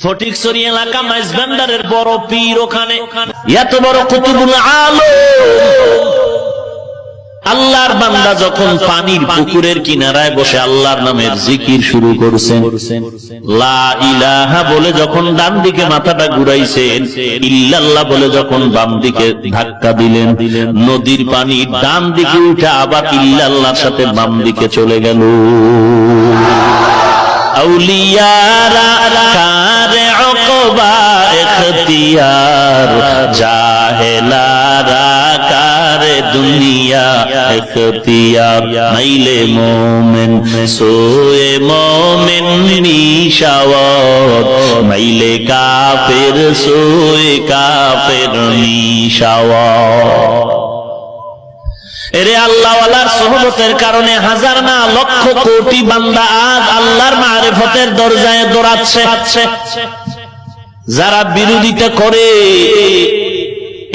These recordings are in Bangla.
ফটিকছড়ি এলাকা মাইজভান্ডারের বড় পীর, ওখানে এত বড় কুতুবুল আলম আল্লাহর বান্দা যখন পানির পুকুরের কিনারায় বসে আল্লাহর নামের জিকির শুরু করছেন, লা ইলাহা বলে যখন ডান দিকে মাথাটা ঘুরাইছেন, ইল্লাল্লাহ বলে যখন বাম দিকে ধাক্কা দিলেন, নদীর পানি ডান দিকে উঠে আবার ইল্লাল্লাহর সাথে বাম দিকে চলে গেল। আউলিয়ারা কারে উকবা ইখতিয়ার, জাহেলারা কারে দুনিয়া ইখতিয়ার। মাইলে মোমেন সোয়ে মোমেন নিশাওয়াত, মাইলে কাফের সোয়ে কাফের নিশাওয়াত। এরে আল্লাহওয়ালার সোহবতের কারণে হাজার না লক্ষ কোটি বান্দা আজ আল্লাহর মারিফতের দরজায় দৌড়াচ্ছে। যারা বিরোধিতা করে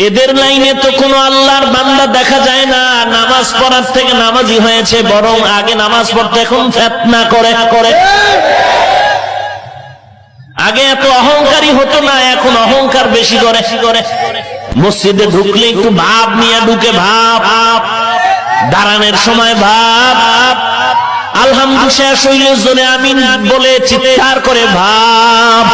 এদের লাইনে তো কোনো আল্লাহর বান্দা দেখা যায় না। নামাজ পড়ার থেকে নামাজি হয়েছে, বরং আগে নামাজ পড়তে এখন ফিতনা করে। আগে এত অহংকারী হতো না, এখন অহংকার বেশি করে। মসজিদে ঢুকলে একটু ভাব নিয়ে ঢুকে, ভাব দাঁড়ানোর সময় ভাব, আলহামদুলিল্লাহ শেষ হইলে জোরে আমিন বলে চিৎকার করে ভাব।